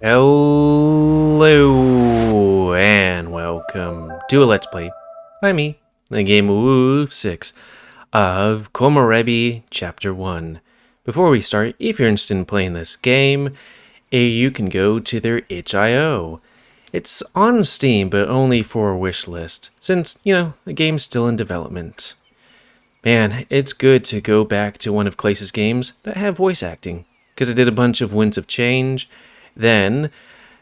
Hello and welcome to a Let's Play by me, the game of 6 of Komorebi Chapter 1. Before we start, if you're interested in playing this game, you can go to their itch.io. It's on Steam, but only for a wish list, since, the game's still in development. Man, it's good to go back to one of Clace's games that have voice acting, because I did a bunch of Winds of Change, and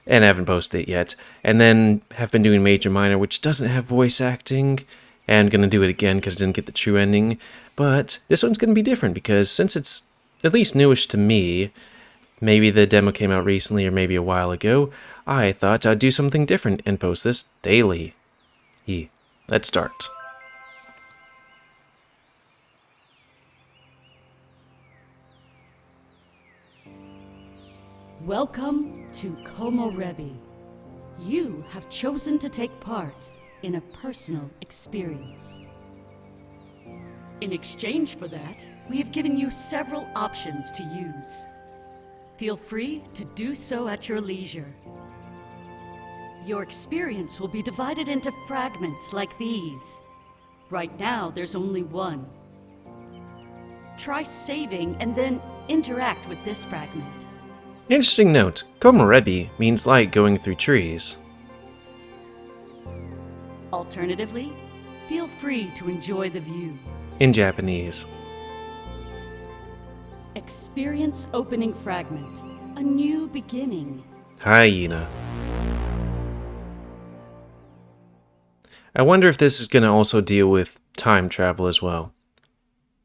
I haven't posted it yet, and then have been doing Major Minor, which doesn't have voice acting, and gonna do it again because I didn't get the true ending, but this one's gonna be different, because since it's at least newish to me, maybe the demo came out recently or maybe a while ago, I thought I'd do something different and post this daily. Let's start. Welcome to Komorebi. You have chosen to take part in a personal experience. In exchange for that, we have given you several options to use. Feel free to do so at your leisure. Your experience will be divided into fragments like these. Right now, there's only one. Try saving and then interact with this fragment. Interesting note, Komorebi means light going through trees. Alternatively, feel free to enjoy the view. In Japanese. Experience opening fragment. A new beginning. Hyena. I wonder if this is going to also deal with time travel as well.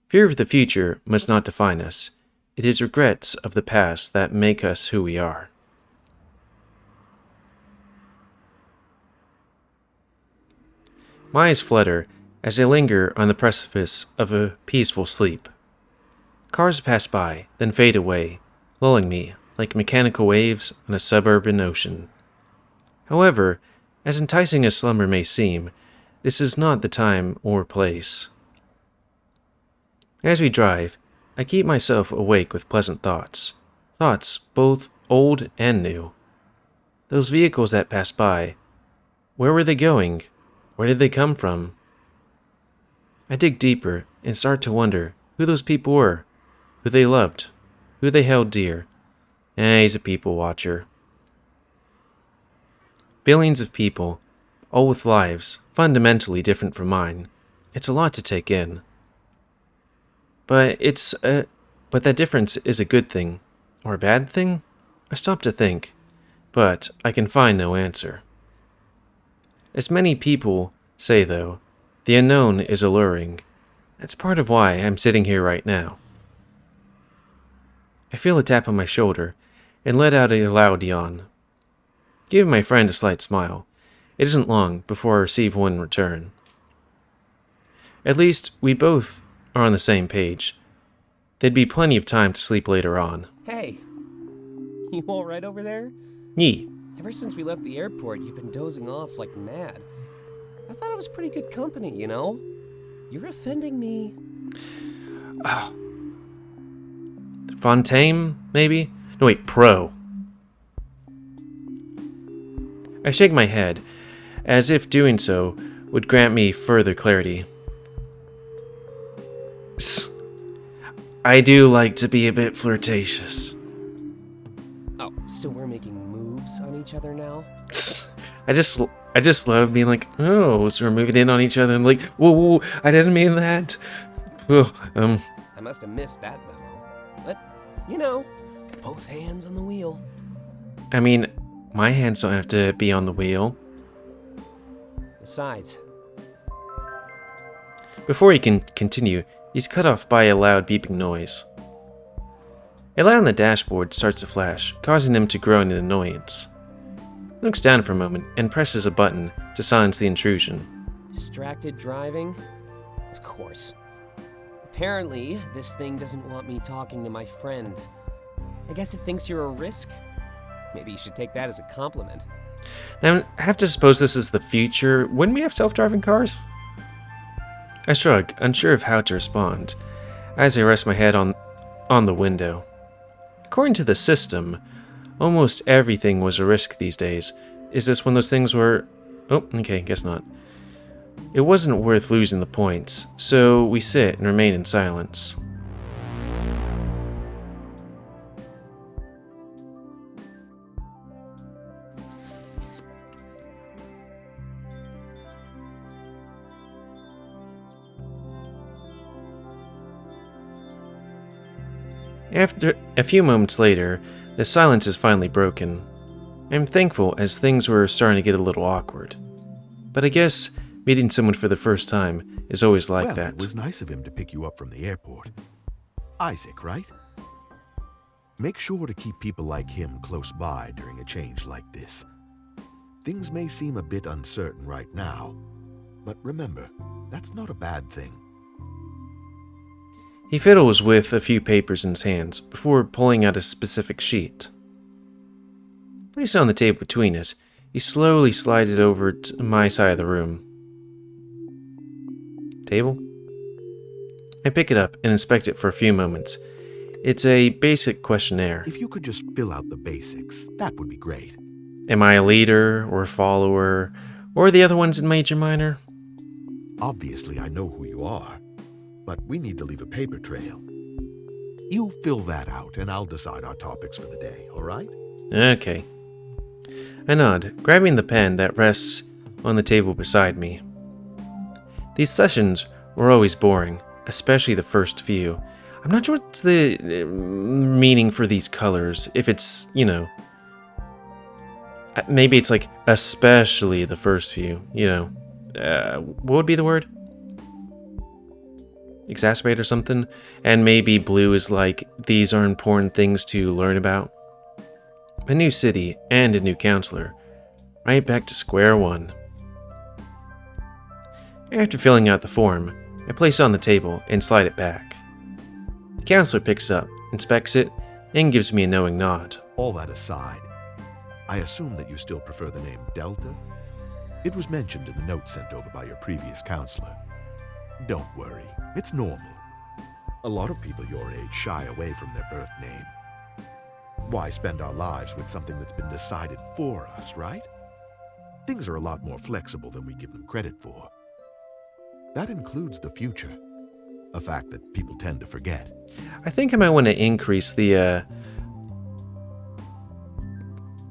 Fear of the future must not define us. It is regrets of the past that make us who we are. My eyes flutter as I linger on the precipice of a peaceful sleep. Cars pass by, then fade away, lulling me like mechanical waves on a suburban ocean. However, as enticing as slumber may seem, this is not the time or place. As we drive, I keep myself awake with pleasant thoughts both old and new. Those vehicles that pass by, where were they going? Where did they come from? I dig deeper and start to wonder who those people were, who they loved, who they held dear. He's a people watcher. Billions of people, all with lives fundamentally different from mine. It's a lot to take in. But that difference is a good thing, or a bad thing? I stop to think, but I can find no answer. As many people say, though, the unknown is alluring. That's part of why I'm sitting here right now. I feel a tap on my shoulder, and let out a loud yawn. Giving my friend a slight smile, it isn't long before I receive one in return. At least, we both are on the same page. There'd be plenty of time to sleep later on. Hey, you all right over there? Yee. Ever since we left the airport, you've been dozing off like mad. I thought it was pretty good company, you know? You're offending me. Fontaine, maybe? No, wait, Pro. I shake my head, as if doing so would grant me further clarity. I do like to be a bit flirtatious. Oh, so we're making moves on each other now? I just love being like, oh, so we're moving in on each other and like, whoa, I didn't mean that. I must have missed that memo. But, both hands on the wheel. I mean, my hands don't have to be on the wheel. Besides, Before he can continue, he's cut off by a loud beeping noise. A light on the dashboard starts to flash, causing him to groan in annoyance. He looks down for a moment and presses a button to silence the intrusion. distracted driving? Of course. Apparently, this thing doesn't want me talking to my friend. I guess it thinks you're a risk? Maybe you should take that as a compliment. Now, I have to suppose this is the future. Wouldn't we have self-driving cars? I shrug, unsure of how to respond, as I rest my head on the window. According to the system, Almost everything was a risk these days. Is this one of those things where... Oh, okay, guess not. It wasn't worth losing the points, so we sit and remain in silence. After a few moments later, the silence is finally broken. I'm thankful as things were starting to get a little awkward. But I guess meeting someone for the first time is always like that. It was nice of him to pick you up from the airport. Isaac, right? Make sure to keep people like him close by during a change like this. Things may seem a bit uncertain right now, but remember, that's not a bad thing. He fiddles with a few papers in his hands before pulling out a specific sheet. Placed it on the table between us, he slowly slides it over to my side of the room. Table? I pick it up and inspect it for a few moments. It's a basic questionnaire. If you could just fill out the basics, that would be great. Am I a leader or a follower, or the other ones in major minor? Obviously, I know who you are, but we need to leave a paper trail. You fill that out, and I'll decide our topics for the day, all right? Okay. I nod, grabbing the pen that rests on the table beside me. These sessions were always boring, especially the first few. I'm not sure what's the meaning for these colors, if it's, maybe it's like especially the first few, what would be the word? Exacerbate or something? And maybe blue is like, these are important things to learn about. A new city and a new counselor. Right back to square one. After filling out the form, I place it on the table and slide it back. The counselor picks it up, inspects it, and gives me a knowing nod. All that aside, I assume that you still prefer the name Delta? It was mentioned in the note sent over by your previous counselor. Don't worry, it's normal. A lot of people your age shy away from their birth name. Why spend our lives with something that's been decided for us, right? Things are a lot more flexible than we give them credit for. That includes the future, a fact that people tend to forget. I think I might want to increase the,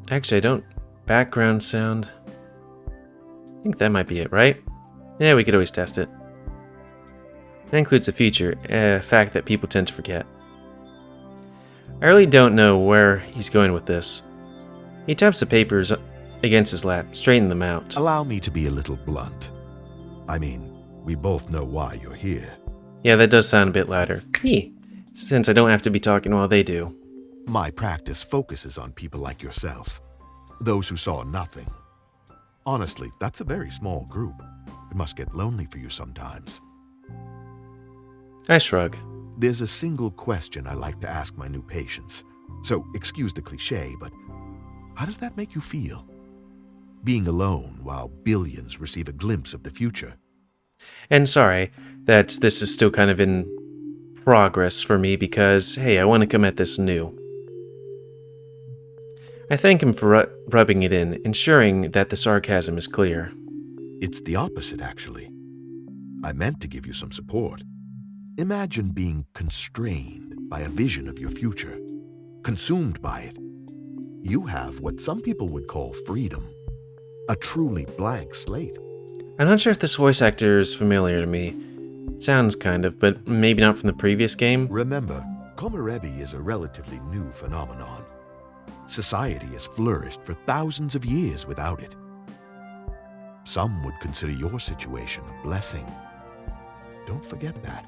Actually, I don't... Background sound. I think that might be it, right? Yeah, we could always test it. That includes the future, a fact that people tend to forget. I really don't know where he's going with this. He taps the papers against his lap, straightening them out. Allow me to be a little blunt. I mean, we both know why you're here. Yeah, that does sound a bit louder. Since I don't have to be talking while they do. My practice focuses on people like yourself, those who saw nothing. Honestly, that's a very small group. It must get lonely for you sometimes. I shrug. There's a single question I like to ask my new patients. So, excuse the cliche, but how does that make you feel? Being alone while billions receive a glimpse of the future. And sorry that this is still kind of in progress for me because, hey, I want to come at this new. I thank him for rubbing it in, ensuring that the sarcasm is clear. It's the opposite, actually. I meant to give you some support. Imagine being constrained by a vision of your future, consumed by it. You have what some people would call freedom, a truly blank slate. I'm not sure if this voice actor is familiar to me. It sounds kind of, but maybe not from the previous game. Remember, Komorebi is a relatively new phenomenon. Society has flourished for thousands of years without it. Some would consider your situation a blessing. Don't forget that.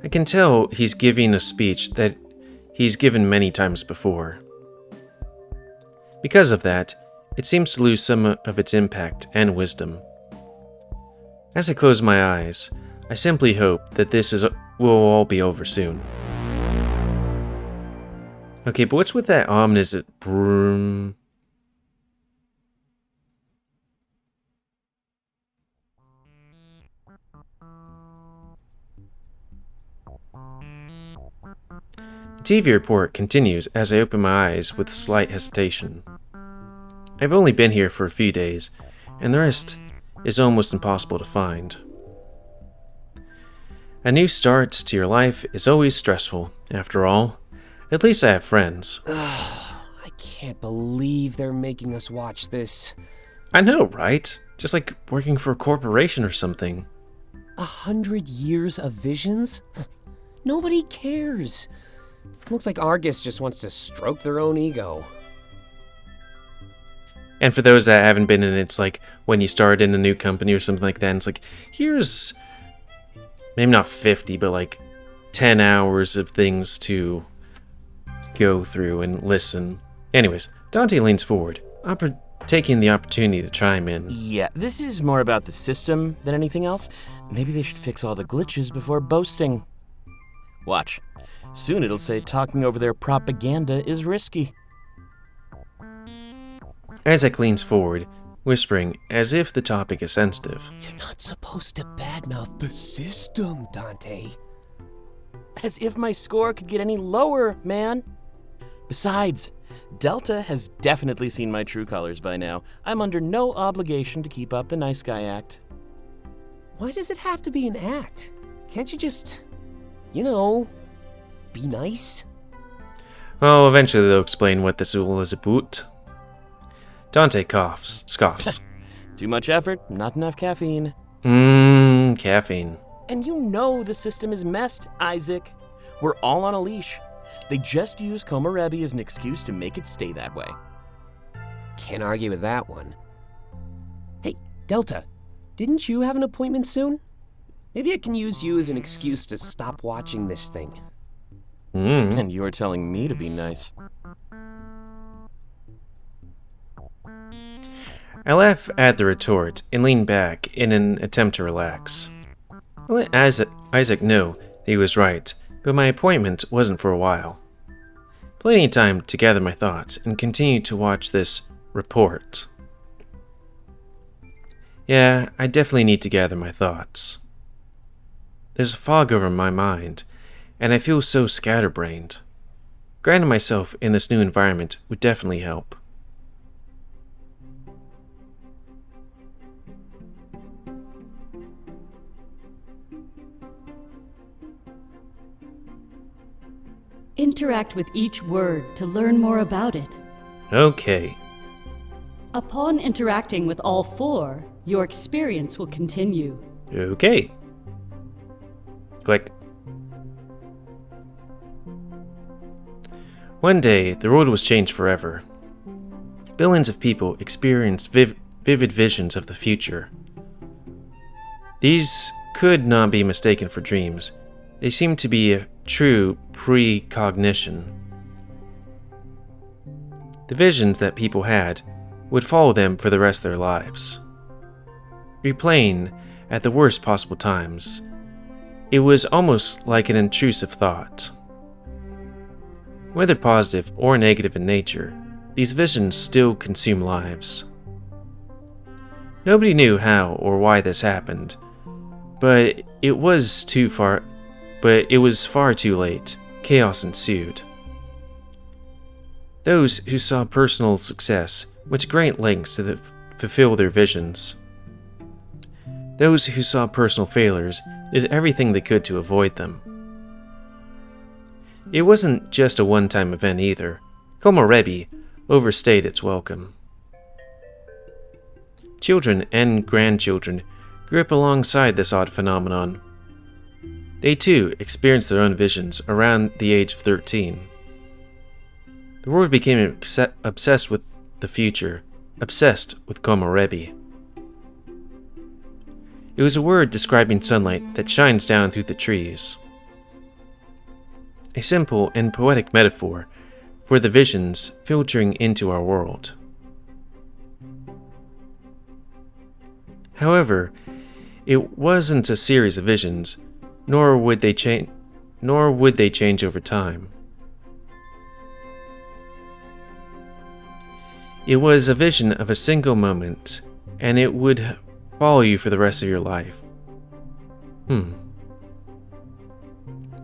I can tell he's giving a speech that he's given many times before. Because of that, it seems to lose some of its impact and wisdom. As I close my eyes, I simply hope that will all be over soon. Okay, but what's with that ominous broom? The TV report continues as I open my eyes with slight hesitation. I've only been here for a few days, and the rest is almost impossible to find. A new start to your life is always stressful, after all. At least I have friends. I can't believe they're making us watch this. I know, right? Just like working for a corporation or something. 100 years of visions? Nobody cares. Looks like Argus just wants to stroke their own ego. And for those that haven't been in it, it's like when you start in a new company or something like that, and it's like, here's maybe not 50, but like 10 hours of things to go through and listen. Anyways, Dante leans forward, taking the opportunity to chime in. Yeah, this is more about the system than anything else. Maybe they should fix all the glitches before boasting. Watch. Soon it'll say talking over their propaganda is risky. Isaac leans forward, whispering as if the topic is sensitive. You're not supposed to badmouth the system, Dante. As if my score could get any lower, man. Besides, Delta has definitely seen my true colors by now. I'm under no obligation to keep up the nice guy act. Why does it have to be an act? Can't you just, be nice? Oh, eventually they'll explain what this all is about. Dante scoffs. Too much effort, not enough caffeine. Caffeine. And you know the system is messed, Isaac. We're all on a leash. They just use Komorebi as an excuse to make it stay that way. Can't argue with that one. Hey, Delta, didn't you have an appointment soon? Maybe I can use you as an excuse to stop watching this thing. And you're telling me to be nice. I laugh at the retort and lean back in an attempt to relax. I let Isaac know that he was right, but my appointment wasn't for a while. Plenty of time to gather my thoughts and continue to watch this report. Yeah, I definitely need to gather my thoughts. There's a fog over my mind, and I feel so scatterbrained. Grounding myself in this new environment would definitely help. Interact with each word to learn more about it. Okay. Upon interacting with all four, your experience will continue. Okay. Click. One day, the world was changed forever. Billions of people experienced vivid visions of the future. These could not be mistaken for dreams. They seemed to be a true precognition. The visions that people had would follow them for the rest of their lives. Replaying at the worst possible times, it was almost like an intrusive thought. Whether positive or negative in nature, these visions still consume lives. Nobody knew how or why this happened, but it was far too late. Chaos ensued. Those who saw personal success went to great lengths to fulfill their visions. Those who saw personal failures did everything they could to avoid them. It wasn't just a one-time event either. Komorebi overstayed its welcome. Children and grandchildren grew up alongside this odd phenomenon. They too experienced their own visions around the age of 13. The world became obsessed with the future, obsessed with Komorebi. It was a word describing sunlight that shines down through the trees. A simple and poetic metaphor for the visions filtering into our world. However, it wasn't a series of visions, nor would they change over time. It was a vision of a single moment, and it would follow you for the rest of your life.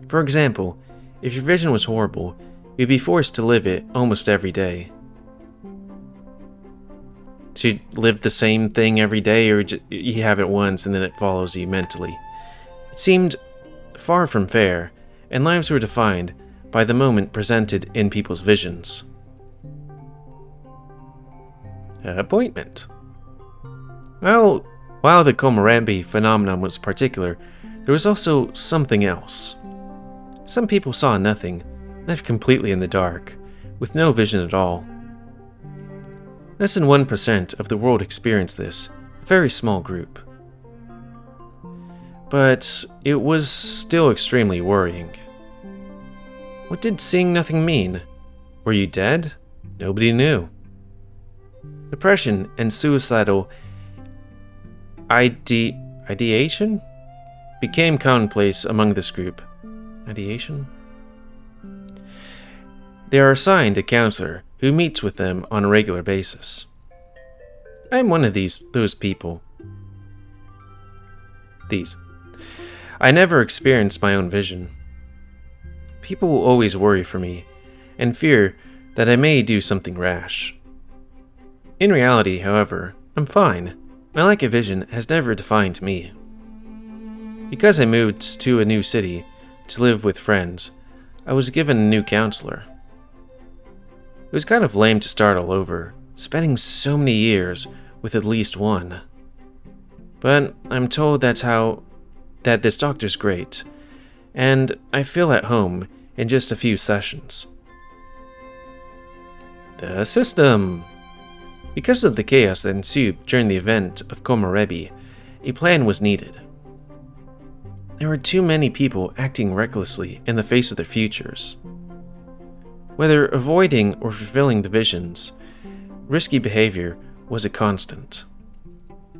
For example, If your vision was horrible, you'd be forced to live it almost every day. So you live the same thing every day, or you have it once and then it follows you mentally. It seemed far from fair, and lives were defined by the moment presented in people's visions. Appointment. Well, while the Komorebi phenomenon was particular, there was also something else. Some people saw nothing, left completely in the dark, with no vision at all. Less than 1% of the world experienced this, a very small group. But it was still extremely worrying. What did seeing nothing mean? Were you dead? Nobody knew. Depression and suicidal ideation became commonplace among this group. Ideation? They are assigned a counselor who meets with them on a regular basis. I am one of those people. I never experienced my own vision. People will always worry for me and fear that I may do something rash. In reality, however, I'm fine. My lack of vision has never defined me. Because I moved to a new city to live with friends, I was given a new counselor. It was kind of lame to start all over, spending so many years with at least one. But I'm told that this doctor's great, and I feel at home in just a few sessions. The system. Because of the chaos that ensued during the event of Komorebi, a plan was needed. There were too many people acting recklessly in the face of their futures. Whether avoiding or fulfilling the visions, risky behavior was a constant.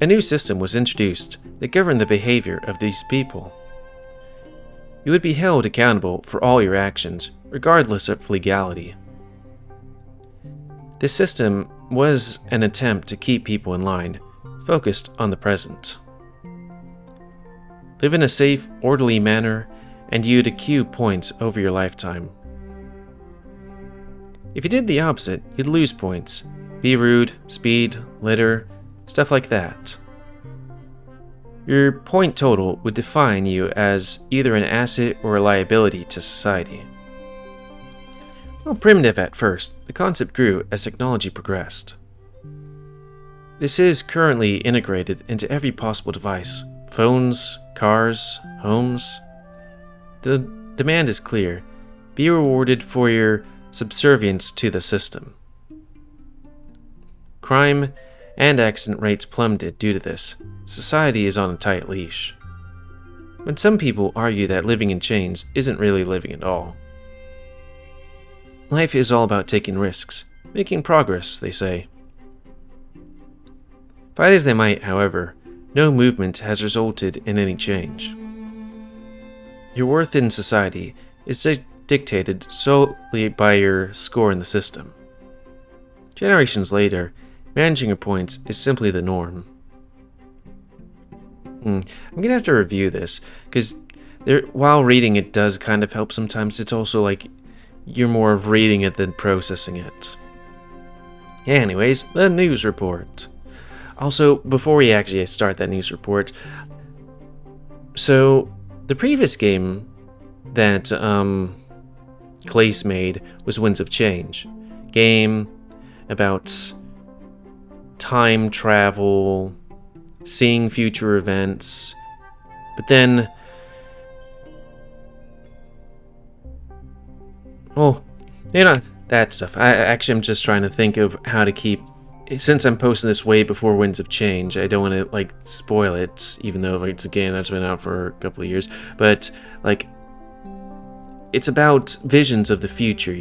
A new system was introduced that governed the behavior of these people. You would be held accountable for all your actions, regardless of legality. This system was an attempt to keep people in line, focused on the present. Live in a safe, orderly manner, and you'd accrue points over your lifetime. If you did the opposite, you'd lose points. Be rude, speed, litter, stuff like that. Your point total would define you as either an asset or a liability to society. While primitive at first, the concept grew as technology progressed. This is currently integrated into every possible device: phones, cars, homes. The demand is clear. Be rewarded for your subservience to the system. Crime and accident rates plummeted due to this. Society is on a tight leash. But some people argue that living in chains isn't really living at all. Life is all about taking risks, making progress, they say. Fight as they might, however, no movement has resulted in any change. Your worth in society is dictated solely by your score in the system. Generations later, managing your points is simply the norm. I'm gonna have to review this, because while reading it does kind of help sometimes, it's also like you're more of reading it than processing it. Anyways, the news report. Also, before we actually start that news report, so the previous game that Clace made was Winds of Change. Game about time travel, seeing future events, but then, well, that stuff. I'm just trying to think of how to keep, since I'm posting this way before Winds of Change, I don't want to, spoil it, even though it's a game that's been out for a couple of years, but, it's about visions of the future,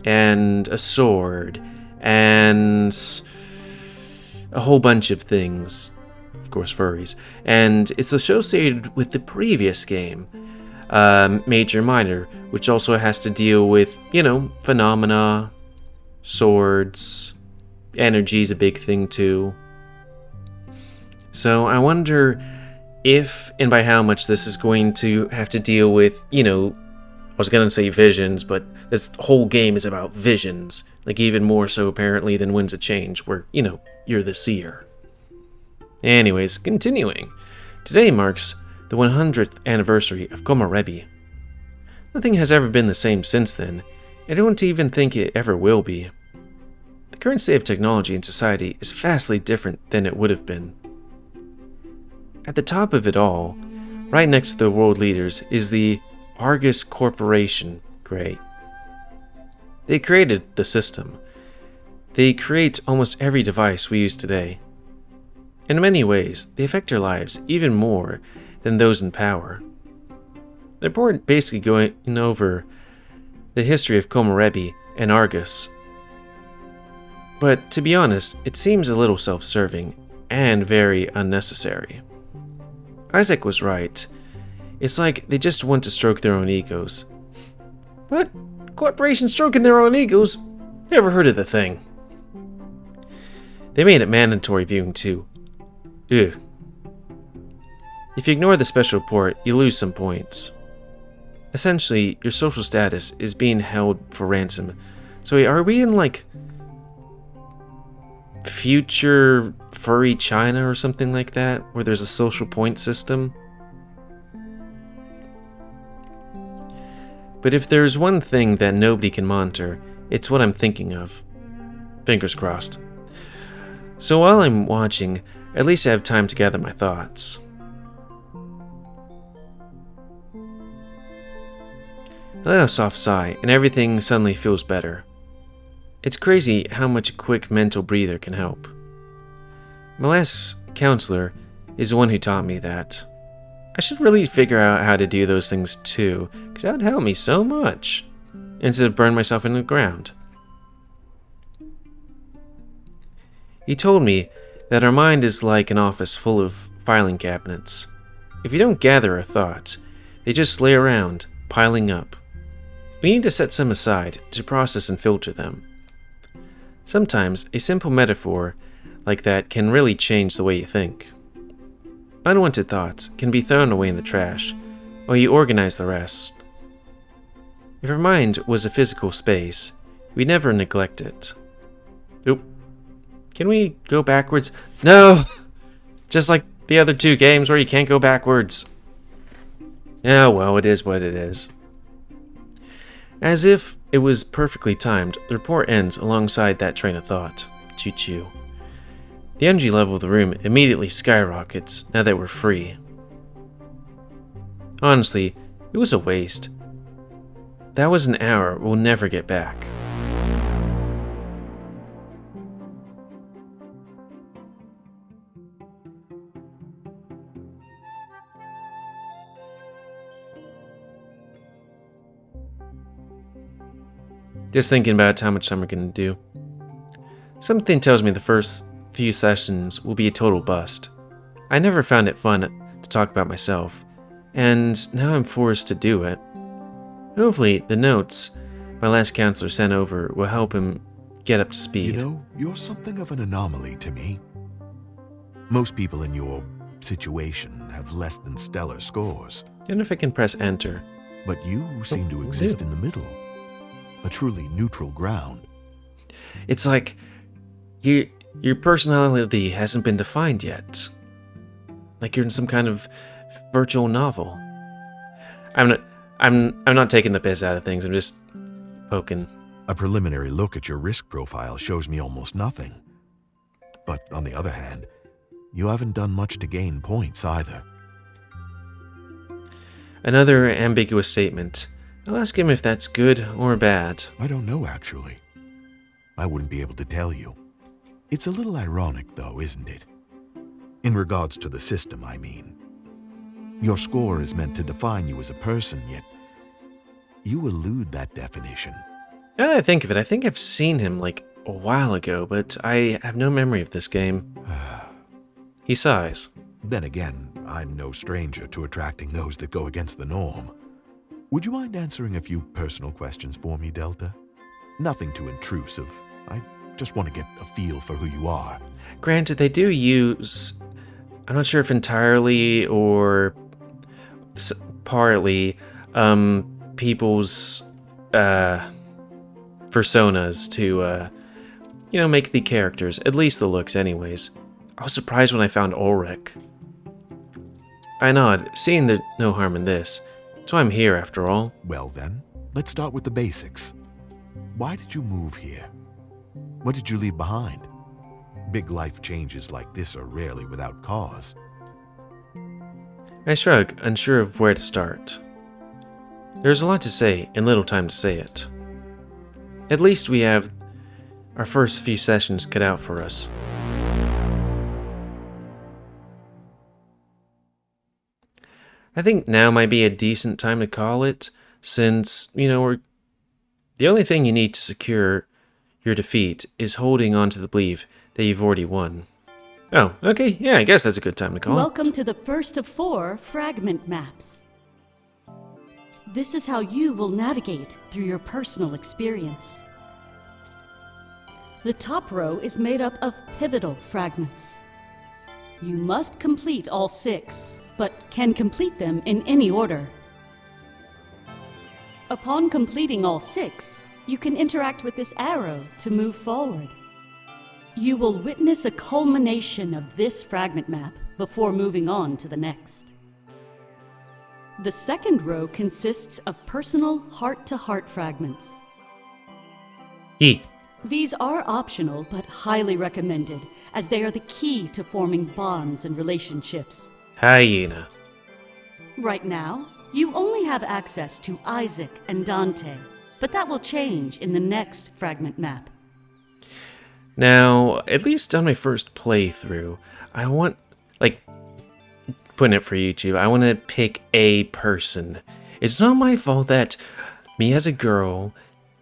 and a sword, and a whole bunch of things, of course furries, and it's associated with the previous game, Major Minor, which also has to deal with, phenomena, swords, energy's a big thing too. So I wonder if and by how much this is going to have to deal with, was gonna say visions, but this whole game is about visions. Like, even more so, apparently, than Winds of Change, where, you're the seer. Anyways, continuing. Today marks the 100th anniversary of Komorebi. Nothing has ever been the same since then, and I don't even think it ever will be. The current state of technology and society is vastly different than it would have been. At the top of it all, right next to the world leaders, is the Argus Corporation. Great. They created the system. They create almost every device we use today. In many ways, they affect our lives even more than those in power. The report basically going over the history of Komorebi and Argus. But to be honest, it seems a little self-serving and very unnecessary. Isaac was right. It's like they just want to stroke their own egos. What? Corporations stroking their own egos? Never heard of the thing. They made it mandatory viewing too. Ugh. If you ignore the special report, you lose some points. Essentially, your social status is being held for ransom. So are we in, like, future furry China or something like that, where there's a social point system? But if there's one thing that nobody can monitor, it's what I'm thinking of. Fingers crossed. So while I'm watching, at least I have time to gather my thoughts. I let out a soft sigh, and everything suddenly feels better. It's crazy how much a quick mental breather can help. My last counselor is the one who taught me that. I should really figure out how to do those things too, because that would help me so much, instead of burn myself into the ground. He told me that our mind is like an office full of filing cabinets. If you don't gather our thoughts, they just lay around, piling up. We need to set some aside to process and filter them. Sometimes a simple metaphor like that can really change the way you think. Unwanted thoughts can be thrown away in the trash, while you organize the rest. If our mind was a physical space, we'd never neglect it. Oop. Can we go backwards? No! Just like the other two games where you can't go backwards. Yeah, well, it is what it is. As if it was perfectly timed, the report ends alongside that train of thought. Choo-choo. The energy level of the room immediately skyrockets now that we're free. Honestly, it was a waste. That was an hour we'll never get back. Just thinking about how much time we're going to do. Something tells me the first few sessions will be a total bust. I never found it fun to talk about myself, and now I'm forced to do it. Hopefully, the notes my last counselor sent over will help him get up to speed. You know, you're something of an anomaly to me. Most people in your situation have less than stellar scores. And if I can press enter. But you seem to exist in the middle. A truly neutral ground. It's like your personality hasn't been defined yet. Like you're in some kind of virtual novel. I'm not taking the piss out of things. I'm just poking. A preliminary look at your risk profile shows me almost nothing. But on the other hand, you haven't done much to gain points either. Another ambiguous statement. I'll ask him if that's good or bad. I don't know, actually. I wouldn't be able to tell you. It's a little ironic, though, isn't it? In regards to the system, I mean. Your score is meant to define you as a person, yet you elude that definition. Now that I think of it, I think I've seen him like a while ago, but I have no memory of this game. He sighs. Then again, I'm no stranger to attracting those that go against the norm. Would you mind answering a few personal questions for me, Delta? Nothing too intrusive. I just want to get a feel for who you are. Granted, they do use, I'm not sure if entirely or partly, people's personas to, make the characters, at least the looks anyways. I was surprised when I found Ulrich. I nod, seeing there's no harm in this. So I'm here after all. Well then, let's start with the basics. Why did you move here? What did you leave behind? Big life changes like this are rarely without cause. I shrug, unsure of where to start. There's a lot to say and little time to say it. At least we have our first few sessions cut out for us. I think now might be a decent time to call it, since, the only thing you need to secure your defeat is holding on to the belief that you've already won. Oh, okay, yeah, I guess that's a good time to call Welcome it. to the first of 4 fragment maps. This is how you will navigate through your personal experience. The top row is made up of pivotal fragments. You must complete all 6, but can complete them in any order. Upon completing all 6, you can interact with this arrow to move forward. You will witness a culmination of this fragment map before moving on to the next. The second row consists of personal heart-to-heart fragments. Yee. These are optional but highly recommended, as they are the key to forming bonds and relationships. Hyena. Right now, you only have access to Isaac and Dante, but that will change in the next fragment map. Now, at least on my first playthrough, I want, putting it for YouTube, I want to pick a person. It's not my fault that me as a girl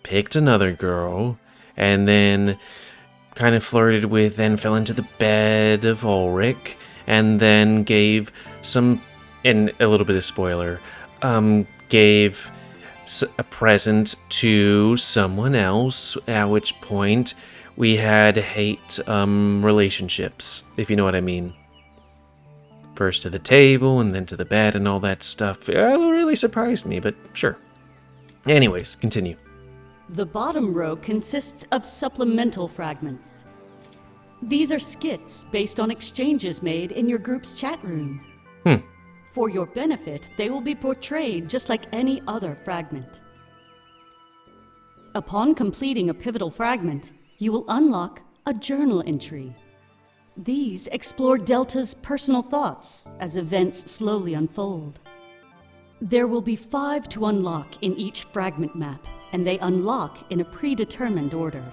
picked another girl, and then kind of flirted with, then fell into the bed of Ulrich, and then gave some, and a little bit of spoiler, gave a present to someone else, at which point we had hate relationships, if you know what I mean. First to the table, and then to the bed, and all that stuff. It really surprised me, but sure. Anyways, continue. The bottom row consists of supplemental fragments. These are skits based on exchanges made in your group's chat room. For your benefit, they will be portrayed just like any other fragment. Upon completing a pivotal fragment, you will unlock a journal entry. These explore Delta's personal thoughts as events slowly unfold. There will be 5 to unlock in each fragment map, and they unlock in a predetermined order.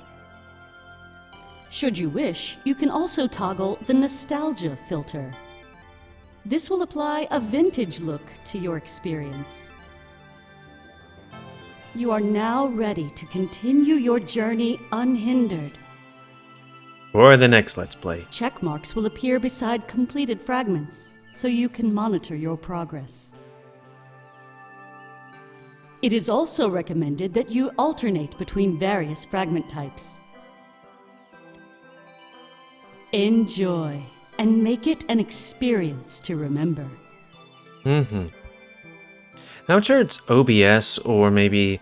Should you wish, you can also toggle the nostalgia filter. This will apply a vintage look to your experience. You are now ready to continue your journey unhindered. For the next Let's Play. Check marks will appear beside completed fragments, so you can monitor your progress. It is also recommended that you alternate between various fragment types. Enjoy, and make it an experience to remember. Now I'm sure it's OBS, or maybe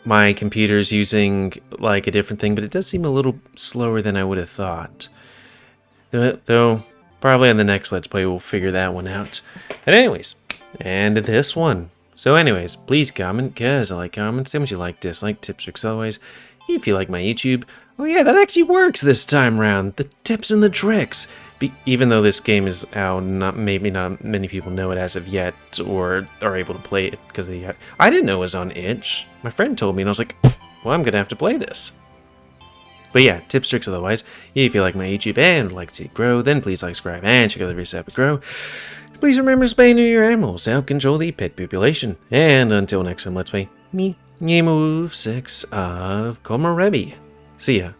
my computer's using a different thing, but it does seem a little slower than I would have thought. Though probably on the next Let's Play we'll figure that one out. But anyways, and this one. So anyways, please comment, cause I like comments. Tell me what you like, dislike, tips, tricks, otherwise. If you like my YouTube, oh yeah, that actually works this time around. The tips and the tricks. Even though this game is out, maybe not many people know it as of yet, or are able to play it because I didn't know it was on itch. My friend told me, and I was like, well, I'm gonna have to play this. But yeah, tips, tricks, otherwise. If you like my YouTube and would like to see it grow, then please like, subscribe, and check out the rest of it grow. Please remember to spay your animals to help control the pet population. And until next time, let's play me, Game of 6 of Komorebi. See ya.